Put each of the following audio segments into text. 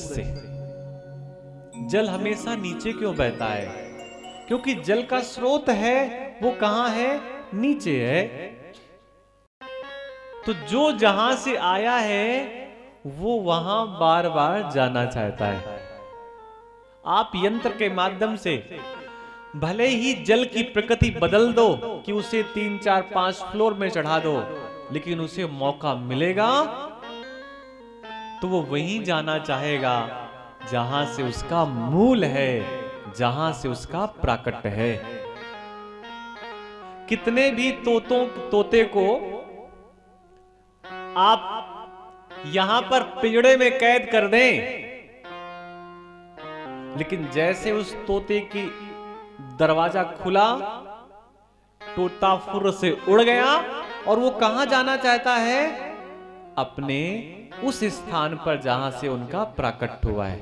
से। जल हमेशा नीचे क्यों बहता है? क्योंकि जल का स्रोत है वो कहां है? नीचे है। तो जो जहां से आया है वो वहां बार बार जाना चाहता है। आप यंत्र के माध्यम से भले ही जल की प्रकृति बदल दो कि उसे 3, 4, 5 फ्लोर में चढ़ा दो, लेकिन उसे मौका मिलेगा तो वो वहीं जाना चाहेगा जहां से उसका मूल है, जहां से उसका प्राकट्य है। कितने भी तोते को आप यहां पर पिंजड़े में कैद कर दें, लेकिन जैसे उस तोते की दरवाजा खुला, तोता फुर्र से उड़ गया और वो कहां जाना चाहता है? अपने उस स्थान पर जहां से उनका प्राकट्य हुआ है।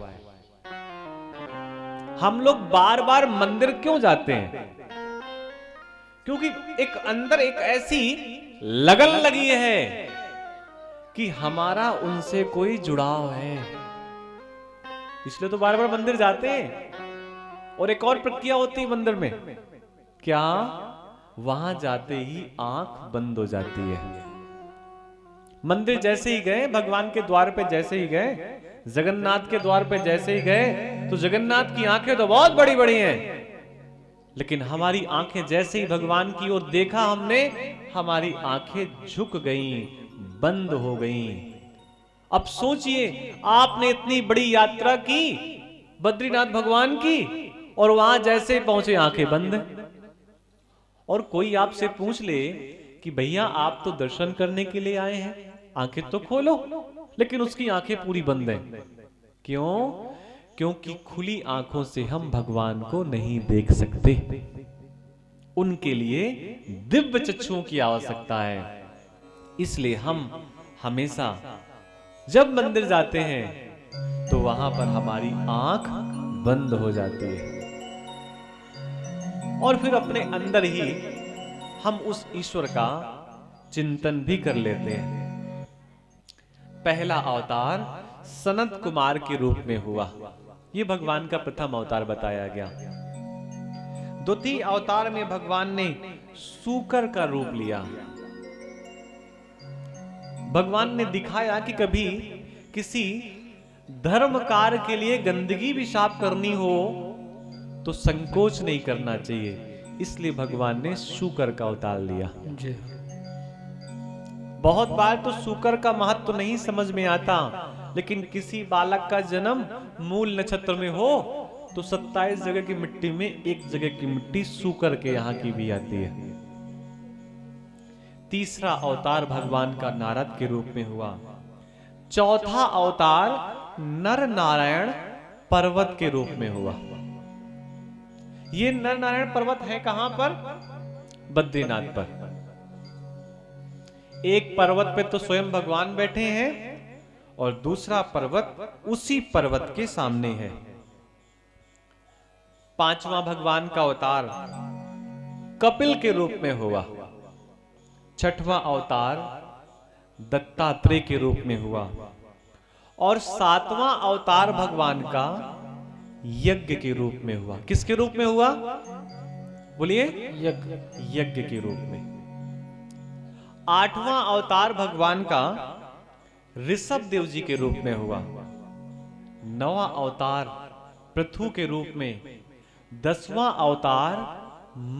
हम लोग बार बार मंदिर क्यों जाते हैं? क्योंकि एक अंदर एक ऐसी लगन लगी है कि हमारा उनसे कोई जुड़ाव है, इसलिए तो बार बार मंदिर जाते हैं। और एक और प्रक्रिया होती है मंदिर में, क्या? वहां जाते ही आंख बंद हो जाती है। मंदिर जैसे ही गए, भगवान के द्वार पे जैसे ही गए, जगन्नाथ के द्वार पे जैसे ही गए, तो जगन्नाथ की आंखें तो बहुत बड़ी बड़ी हैं, लेकिन हमारी आंखें जैसे ही भगवान की ओर देखा हमने, हमारी आंखें झुक गईं, बंद हो गईं। अब सोचिए, आपने इतनी बड़ी यात्रा की बद्रीनाथ भगवान की, और वहां जैसे पहुंचे आंखें बंद। और कोई आपसे पूछ ले कि भैया आप तो दर्शन करने के लिए आए हैं, आंखें तो खोलो, लेकिन उसकी आंखें पूरी बंद हैं। क्यों? क्योंकि खुली आंखों से हम भगवान को नहीं देख सकते। उनके लिए दिव्य चक्षुओं की आवश्यकता है। इसलिए हम हमेशा जब मंदिर जाते हैं तो वहां पर हमारी आंख बंद हो जाती है, और फिर अपने अंदर ही हम उस ईश्वर का चिंतन भी कर लेते हैं। पहला अवतार सनत कुमार के रूप में हुआ, यह भगवान का प्रथम अवतार बताया गया। द्वितीय अवतार में भगवान ने सूकर का रूप लिया। भगवान ने दिखाया कि कभी किसी धर्म कार्य के लिए गंदगी भी साफ करनी हो तो संकोच नहीं करना चाहिए, इसलिए भगवान ने सूकर का अवतार लिया। बहुत बार तो सूकर का महत्व नहीं समझ में आता, लेकिन किसी बालक का जन्म मूल नक्षत्र में हो तो 27 जगह की मिट्टी में एक जगह की मिट्टी सूकर के यहां की भी आती है। तीसरा अवतार भगवान का नारद के रूप में हुआ। चौथा अवतार नर नारायण पर्वत के रूप में हुआ। ये नर नारायण पर्वत है कहां पर? बद्रीनाथ पर। एक पर्वत पे तो स्वयं भगवान बैठे हैं और दूसरा पर्वत उसी पर्वत के सामने है। पांचवा भगवान का अवतार कपिल के रूप में हुआ। छठवां अवतार दत्तात्रेय के रूप में हुआ, और सातवां अवतार भगवान का यज्ञ के रूप में हुआ। किसके रूप में हुआ? बोलिए। यज्ञ के रूप में। आठवां अवतार भगवान का ऋषभ देव जी के रूप में हुआ। नौवां अवतार पृथु के रूप में। 10वां अवतार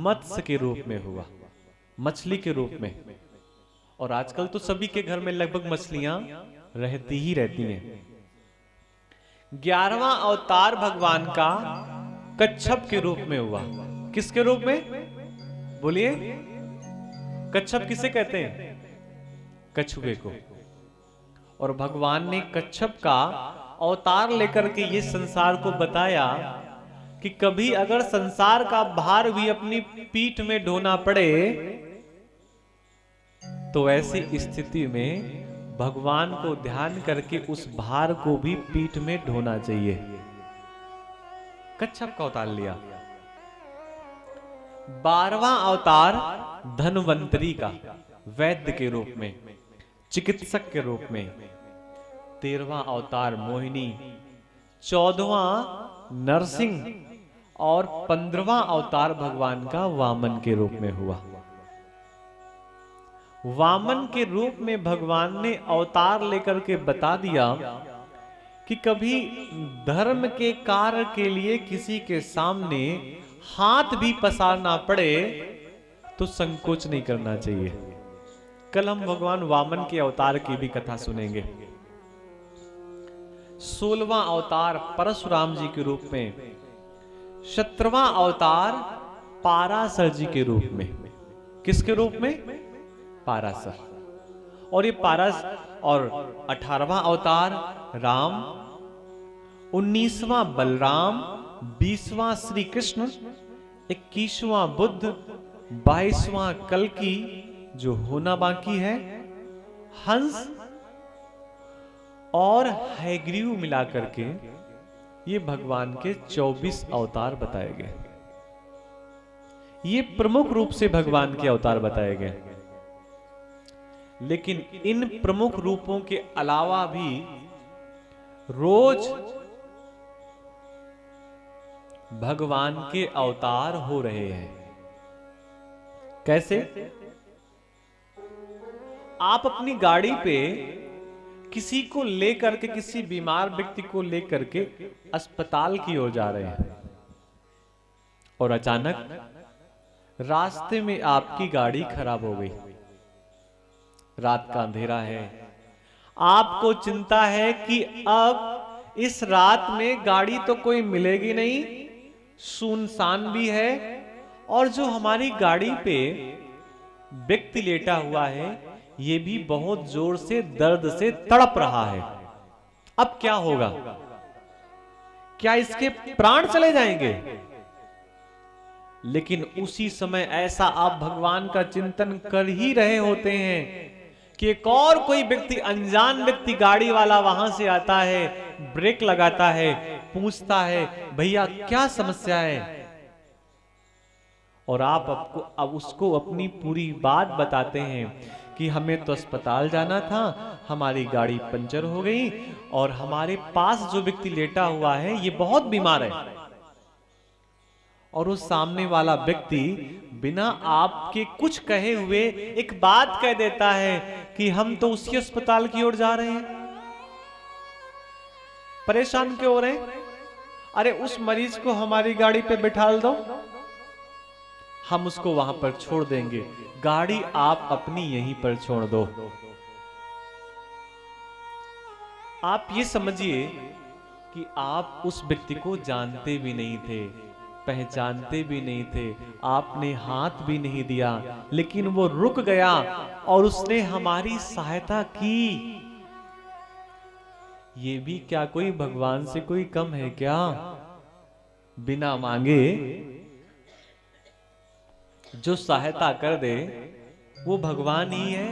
मत्स्य के रूप में हुआ, मछली के रूप में। और आजकल तो सभी के घर में लगभग मछलियां रहती ही रहती हैं। 11वां अवतार भगवान का कच्छप के रूप में हुआ। किसके रूप में? बोलिए। कच्छप किसे कहते हैं? कछुए को। और भगवान ने कच्छप का अवतार लेकर के ये संसार को बताया कि कभी अगर संसार का भार भी अपनी पीठ में ढोना पड़े तो ऐसी स्थिति में भगवान को ध्यान करके उस भार को भी पीठ में ढोना चाहिए। कच्छप का अवतार लिया। 12वां अवतार धन्वंतरी का, वैद्य के रूप में, चिकित्सक के रूप में। 13वां अवतार मोहिनी, 14वां नरसिंह और 15वां अवतार भगवान का वामन के रूप में हुआ। वामन के रूप में भगवान ने अवतार लेकर के बता दिया कि कभी धर्म के कार्य के लिए किसी के सामने हाथ भी पसारना पड़े तो संकोच नहीं करना चाहिए। कल हम भगवान वामन के अवतार की भी कथा सुनेंगे। 16वां अवतार परशुराम जी के रूप में, 17वां अवतार पाराशर जी के रूप में। किसके रूप में? पाराशर। और ये और 18वां अवतार राम, 19वां बलराम, 20वां श्री कृष्ण, 21वां बुद्ध, 22वां कल्कि जो होना बाकी है, हंस और हैग्रीव मिलाकर के ये भगवान के 24 अवतार बताए गए। ये प्रमुख रूप से भगवान के अवतार बताए गए। लेकिन इन प्रमुख रूपों के अलावा भी रोज भगवान के अवतार हो रहे हैं। कैसे? आप अपनी गाड़ी पे किसी को लेकर के, किसी बीमार व्यक्ति को लेकर के अस्पताल की ओर जा रहे हैं और अचानक रास्ते में आपकी गाड़ी खराब हो गई। रात का अंधेरा है, आपको चिंता है कि अब इस रात में गाड़ी तो कोई मिलेगी नहीं, सुनसान भी है, और जो हमारी गाड़ी पे व्यक्ति लेटा हुआ है ये भी बहुत जोर से दर्द से तड़प रहा है। अब क्या होगा? क्या इसके प्राण चले जाएंगे? लेकिन उसी समय ऐसा आप भगवान का चिंतन कर ही रहे होते हैं कि एक और कोई व्यक्ति, अनजान व्यक्ति गाड़ी वाला वहां से आता है, ब्रेक लगाता है, पूछता है भैया क्या समस्या है, और आप अब उसको अपनी पूरी बात बताते हैं कि हमें तो अस्पताल जाना था, हमारी गाड़ी पंचर हो गई और हमारे पास जो व्यक्ति लेटा हुआ है ये बहुत बीमार है। और उस सामने वाला व्यक्ति बिना आपके कुछ कहे हुए एक बात कह देता है कि हम तो उसी अस्पताल की ओर जा रहे हैं। परेशान क्यों हो रहे हैं? अरे उस मरीज को हमारी गाड़ी पे बिठा दो, हम उसको वहां पर छोड़ देंगे, गाड़ी आप अपनी यहीं पर छोड़ दो। आप ये समझिए कि आप उस व्यक्ति को जानते भी नहीं थे, पहचानते भी नहीं थे, आपने हाथ भी नहीं दिया, लेकिन वो रुक गया और उसने हमारी सहायता की। ये भी क्या कोई भगवान से कोई कम है क्या? बिना मांगे जो सहायता कर दे वो भगवान ही है।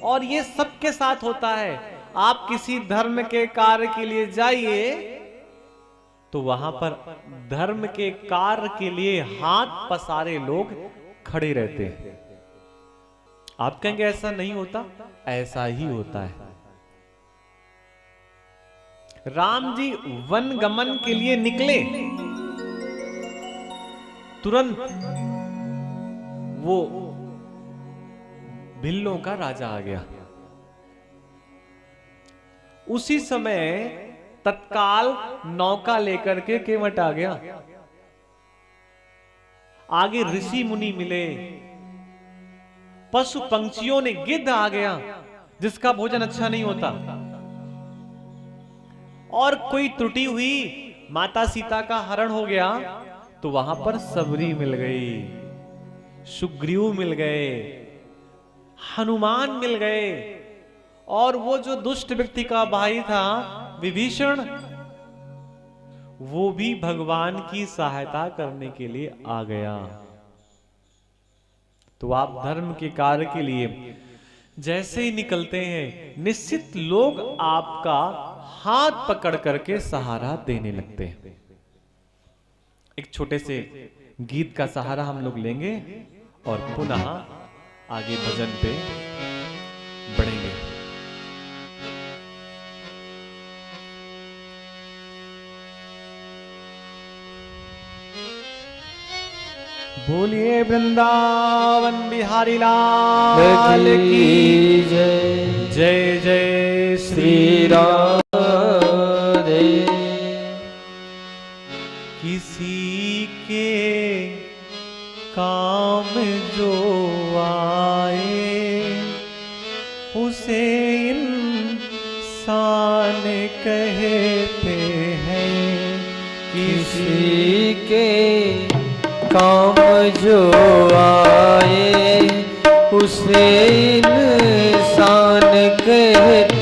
और ये सबके साथ होता है। आप किसी धर्म के कार्य के लिए जाइए तो वहां पर धर्म के कार्य के लिए हाथ पसारे लोग खड़े रहते हैं। आप कहेंगे ऐसा नहीं होता, ऐसा ही होता है। राम जी वन गमन के लिए निकले, तुरंत वो भिल्लों का राजा आ गया। उसी समय तत्काल नौका लेकर के केवट आ गया। आगे ऋषि मुनि मिले, पशु पंछियों ने, गिद्ध आ गया जिसका भोजन अच्छा नहीं होता, और कोई त्रुटि हुई, माता सीता का हरण हो गया तो वहां पर सबरी मिल गई, सुग्रीव मिल गए, हनुमान मिल गए, और वो जो दुष्ट व्यक्ति का भाई था विभीषण, वो भी भगवान की सहायता करने के लिए आ गया। तो आप धर्म के कार्य के लिए जैसे ही निकलते हैं, निश्चित लोग आपका हाथ पकड़ करके सहारा देने लगते हैं। एक छोटे से गीत का सहारा हम लोग लेंगे और पुनः आगे भजन पे बढ़ेंगे। बोलिए वृंदावन बिहारी लाल की जय। जय जय श्री राधे। किसी के काम जो आए उसे इंसान कहते हैं। किसी के काम जो आए उसे इंसान कहते